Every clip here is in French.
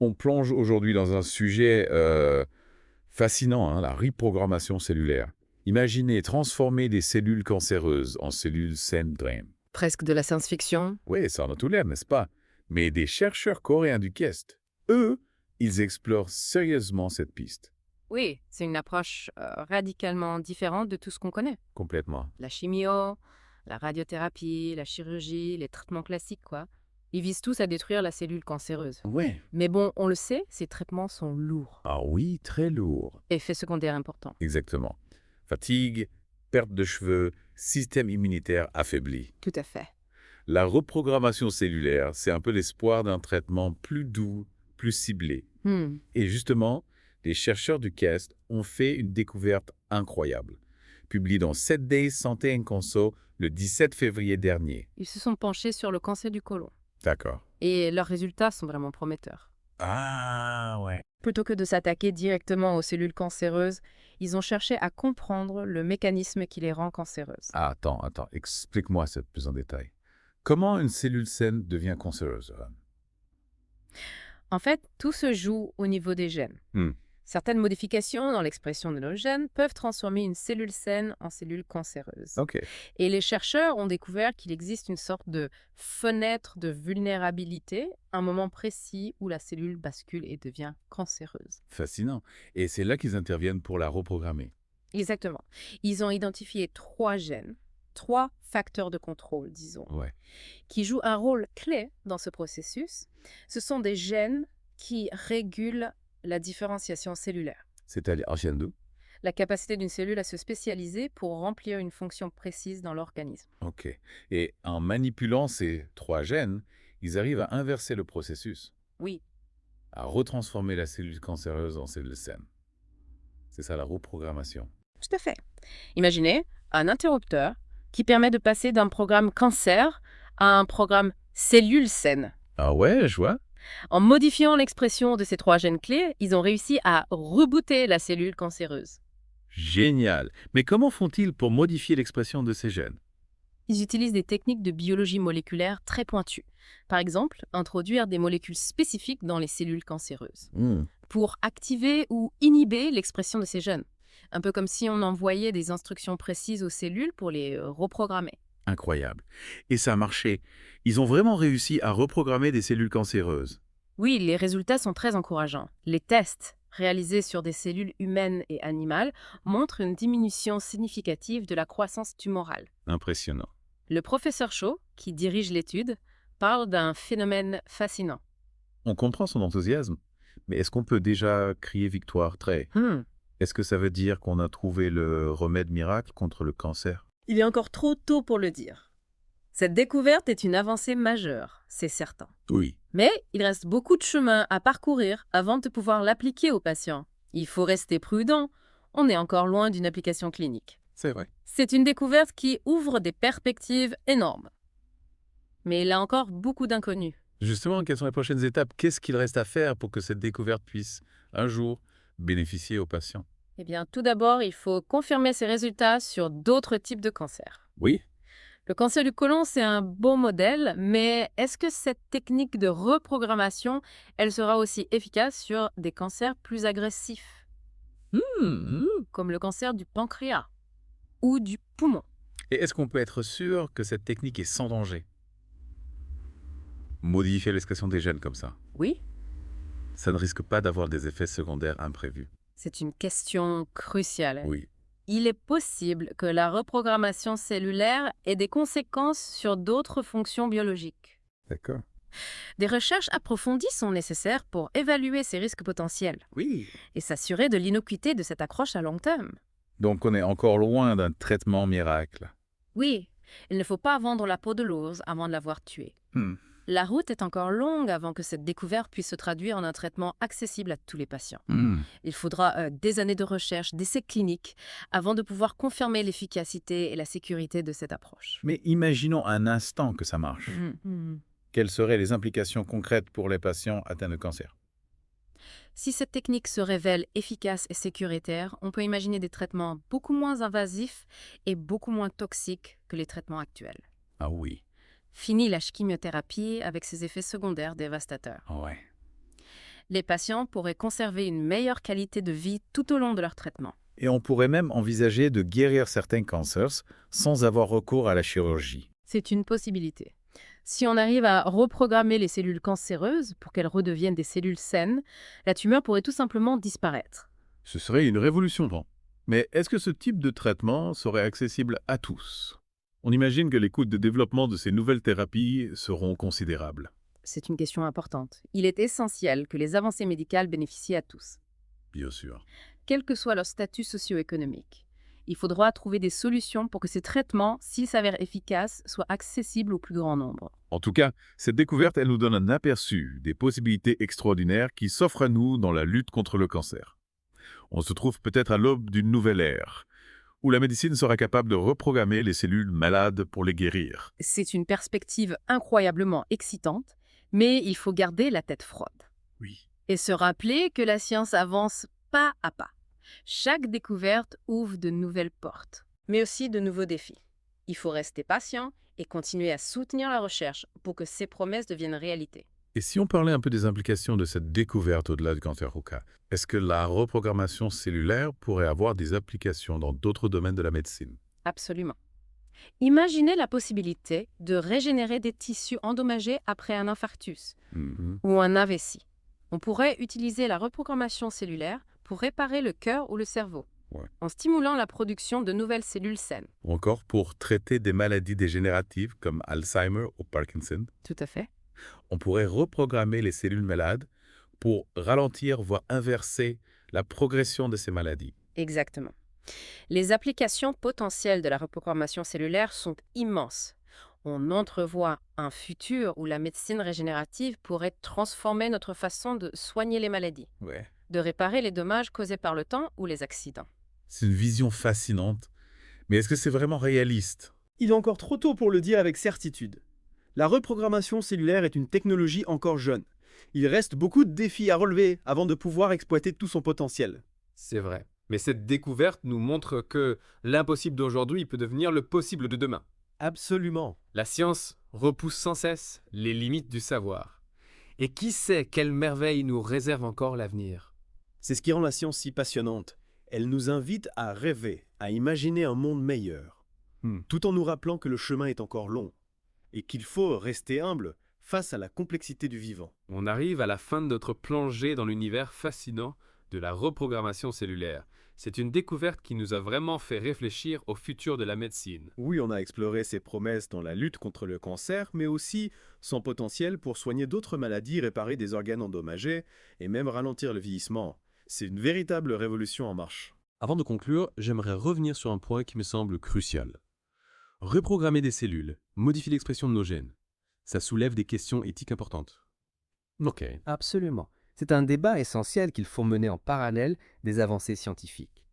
On plonge aujourd'hui dans un sujet fascinant, hein, la reprogrammation cellulaire. Imaginez transformer des cellules cancéreuses en cellules saines. Presque de la science-fiction. Oui, ça en a tout l'air, n'est-ce pas? Mais des chercheurs coréens du KEST, eux, ils explorent sérieusement cette piste. Oui, c'est une approche radicalement différente de tout ce qu'on connaît. Complètement. La chimio, la radiothérapie, la chirurgie, les traitements classiques, quoi. Ils visent tous à détruire la cellule cancéreuse. Ouais. Mais bon, on le sait, ces traitements sont lourds. Ah oui, très lourd. Effets secondaires importants. Exactement. Fatigue, perte de cheveux, système immunitaire affaibli. Tout à fait. La reprogrammation cellulaire, c'est un peu l'espoir d'un traitement plus doux, plus ciblé. Hmm. Et justement, les chercheurs du KEST ont fait une découverte incroyable, publiée dans 7 Days Santé and Conso le 17 février dernier. Ils se sont penchés sur le cancer du côlon. D'accord. Et leurs résultats sont vraiment prometteurs. Ah ouais. Plutôt que de s'attaquer directement aux cellules cancéreuses, ils ont cherché à comprendre le mécanisme qui les rend cancéreuses. Ah, attends, explique-moi ça plus en détail. Comment une cellule saine devient cancéreuse? En fait, tout se joue au niveau des gènes. Hmm. Certaines modifications dans l'expression de nos gènes peuvent transformer une cellule saine en cellule cancéreuse. Ok. Et les chercheurs ont découvert qu'il existe une sorte de fenêtre de vulnérabilité, un moment précis où la cellule bascule et devient cancéreuse. Fascinant. Et c'est là qu'ils interviennent pour la reprogrammer. Exactement. Ils ont identifié 3 gènes, 3 facteurs de contrôle, disons, Ouais. qui jouent un rôle clé dans ce processus. Ce sont des gènes qui régulent la différenciation cellulaire, C'est-à-dire Archandou. la capacité d'une cellule à se spécialiser pour remplir une fonction précise dans l'organisme. Ok. Et en manipulant ces 3 gènes, ils arrivent à inverser le processus, Oui, à retransformer la cellule cancéreuse en cellule saine. C'est ça la reprogrammation. tout à fait. Imaginez un interrupteur qui permet de passer d'un programme cancer à un programme cellule saine. Ah ouais, je vois. En modifiant l'expression de ces 3 gènes clés, ils ont réussi à rebooter la cellule cancéreuse. Génial. Mais comment font-ils pour modifier l'expression de ces gènes? Ils utilisent des techniques de biologie moléculaire très pointues. Par exemple, introduire des molécules spécifiques dans les cellules cancéreuses pour activer ou inhiber l'expression de ces gènes. Un peu comme si on envoyait des instructions précises aux cellules pour les reprogrammer. Incroyable. Et ça a marché. Ils ont vraiment réussi à reprogrammer des cellules cancéreuses. Oui, les résultats sont très encourageants. Les tests réalisés sur des cellules humaines et animales montrent une diminution significative de la croissance tumorale. Impressionnant. Le professeur Shaw, qui dirige l'étude, parle d'un phénomène fascinant. On comprend son enthousiasme. Mais est-ce qu'on peut déjà crier victoire très? Est-ce que ça veut dire qu'on a trouvé le remède miracle contre le cancer? Il est encore trop tôt pour le dire. Cette découverte est une avancée majeure, c'est certain. Oui. Mais il reste beaucoup de chemin à parcourir avant de pouvoir l'appliquer aux patients. Il faut rester prudent, on est encore loin d'une application clinique. C'est vrai. C'est une découverte qui ouvre des perspectives énormes. Mais il y a encore beaucoup d'inconnus. Justement, quelles sont les prochaines étapes? Qu'est-ce qu'il reste à faire pour que cette découverte puisse, un jour, bénéficier aux patients? Eh bien, tout d'abord, il faut confirmer ces résultats sur d'autres types de cancers. Oui. Le cancer du côlon, c'est un beau modèle, mais est-ce que cette technique de reprogrammation, elle sera aussi efficace sur des cancers plus agressifs, comme le cancer du pancréas ou du poumon? Et est-ce qu'on peut être sûr que cette technique est sans danger? Modifier l'expression des gènes comme ça, Oui, ça ne risque pas d'avoir des effets secondaires imprévus. c'est une question cruciale. Oui. Il est possible que la reprogrammation cellulaire ait des conséquences sur d'autres fonctions biologiques. D'accord. Des recherches approfondies sont nécessaires pour évaluer ces risques potentiels Oui. et s'assurer de l'innocuité de cette approche à long terme. Donc on est encore loin d'un traitement miracle. Oui, il ne faut pas vendre la peau de l'ours avant de l'avoir tué. La route est encore longue avant que cette découverte puisse se traduire en un traitement accessible à tous les patients. Il faudra des années de recherche, d'essais cliniques, avant de pouvoir confirmer l'efficacité et la sécurité de cette approche. Mais imaginons un instant que ça marche. Quelles seraient les implications concrètes pour les patients atteints de cancer? Si cette technique se révèle efficace et sécuritaire, on peut imaginer des traitements beaucoup moins invasifs et beaucoup moins toxiques que les traitements actuels. Ah oui. Fini la chimiothérapie avec ses effets secondaires dévastateurs. Ouais. Les patients pourraient conserver une meilleure qualité de vie tout au long de leur traitement. Et on pourrait même envisager de guérir certains cancers sans avoir recours à la chirurgie. C'est une possibilité. Si on arrive à reprogrammer les cellules cancéreuses pour qu'elles redeviennent des cellules saines, la tumeur pourrait tout simplement disparaître. Ce serait une révolution, bon. Mais est-ce que ce type de traitement serait accessible à tous? On imagine que les coûts de développement de ces nouvelles thérapies seront considérables. C'est une question importante. Il est essentiel que les avancées médicales bénéficient à tous, Bien sûr. quel que soit leur statut socio-économique. Il faudra trouver des solutions pour que ces traitements, s'ils s'avèrent efficaces, soient accessibles au plus grand nombre. En tout cas, cette découverte, elle nous donne un aperçu des possibilités extraordinaires qui s'offrent à nous dans la lutte contre le cancer. On se trouve peut-être à l'aube d'une nouvelle ère, où la médecine sera capable de reprogrammer les cellules malades pour les guérir. C'est une perspective incroyablement excitante, mais il faut garder la tête froide. Oui. Et se rappeler que la science avance pas à pas. Chaque découverte ouvre de nouvelles portes, mais aussi de nouveaux défis. Il faut rester patient et continuer à soutenir la recherche pour que ces promesses deviennent réalité. Et si on parlait un peu des implications de cette découverte au-delà du cancer au cas, est-ce que la reprogrammation cellulaire pourrait avoir des applications dans d'autres domaines de la médecine? Absolument. Imaginez la possibilité de régénérer des tissus endommagés après un infarctus ou un AVC. On pourrait utiliser la reprogrammation cellulaire pour réparer le cœur ou le cerveau, en stimulant la production de nouvelles cellules saines. Ou encore pour traiter des maladies dégénératives comme Alzheimer ou Parkinson. Tout à fait. On pourrait reprogrammer les cellules malades pour ralentir, voire inverser la progression de ces maladies. Exactement. Les applications potentielles de la reprogrammation cellulaire sont immenses. On entrevoit un futur où la médecine régénérative pourrait transformer notre façon de soigner les maladies, de réparer les dommages causés par le temps ou les accidents. C'est une vision fascinante, mais est-ce que c'est vraiment réaliste? Il est encore trop tôt pour le dire avec certitude. La reprogrammation cellulaire est une technologie encore jeune. Il reste beaucoup de défis à relever avant de pouvoir exploiter tout son potentiel. C'est vrai. Mais cette découverte nous montre que l'impossible d'aujourd'hui peut devenir le possible de demain. Absolument. La science repousse sans cesse les limites du savoir. Et qui sait quelle merveille nous réserve encore l'avenir? C'est ce qui rend la science si passionnante. Elle nous invite à rêver, à imaginer un monde meilleur, tout en nous rappelant que le chemin est encore long et qu'il faut rester humble face à la complexité du vivant. On arrive à la fin de notre plongée dans l'univers fascinant de la reprogrammation cellulaire. C'est une découverte qui nous a vraiment fait réfléchir au futur de la médecine. Oui, on a exploré ses promesses dans la lutte contre le cancer, mais aussi son potentiel pour soigner d'autres maladies, réparer des organes endommagés et même ralentir le vieillissement. C'est une véritable révolution en marche. Avant de conclure, j'aimerais revenir sur un point qui me semble crucial. Reprogrammer des cellules, modifier l'expression de nos gènes, ça soulève des questions éthiques importantes. Ok. Absolument. C'est un débat essentiel qu'il faut mener en parallèle des avancées scientifiques.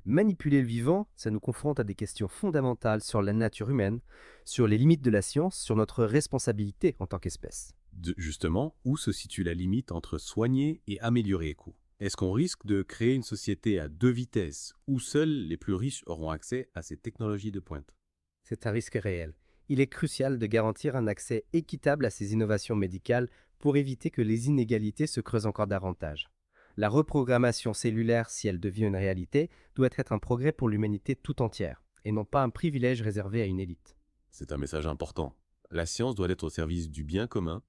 Manipuler le vivant, ça nous confronte à des questions fondamentales sur la nature humaine, sur les limites de la science, sur notre responsabilité en tant qu'espèce. Justement, où se situe la limite entre soigner et améliorer les coûts? Est-ce qu'on risque de créer une société à deux vitesses, où seuls les plus riches auront accès à ces technologies de pointe? C'est un risque réel. Il est crucial de garantir un accès équitable à ces innovations médicales pour éviter que les inégalités se creusent encore davantage. La reprogrammation cellulaire, si elle devient une réalité, doit être un progrès pour l'humanité tout entière, et non pas un privilège réservé à une élite. C'est un message important. La science doit être au service du bien commun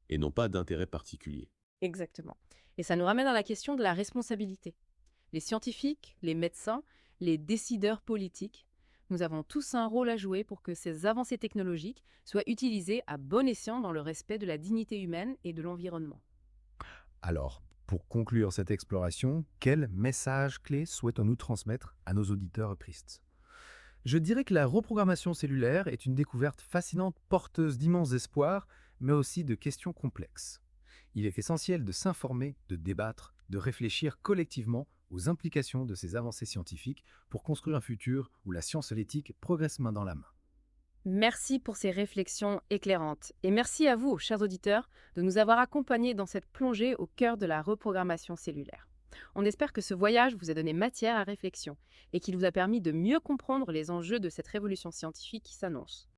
et non pas d'intérêts particuliers. Exactement. Et ça nous ramène à la question de la responsabilité. Les scientifiques, les médecins, les décideurs politiques, nous avons tous un rôle à jouer pour que ces avancées technologiques soient utilisées à bon escient dans le respect de la dignité humaine et de l'environnement. Alors, pour conclure cette exploration, quel message clé souhaitons-nous transmettre à nos auditeurs pristes? Je dirais que la reprogrammation cellulaire est une découverte fascinante, porteuse d'immenses espoirs, mais aussi de questions complexes. Il est essentiel de s'informer, de débattre, de réfléchir collectivement aux implications de ces avancées scientifiques pour construire un futur où la science et l'éthique progressent main dans la main. Merci pour ces réflexions éclairantes. Et merci à vous, chers auditeurs, de nous avoir accompagnés dans cette plongée au cœur de la reprogrammation cellulaire. On espère que ce voyage vous a donné matière à réflexion et qu'il vous a permis de mieux comprendre les enjeux de cette révolution scientifique qui s'annonce.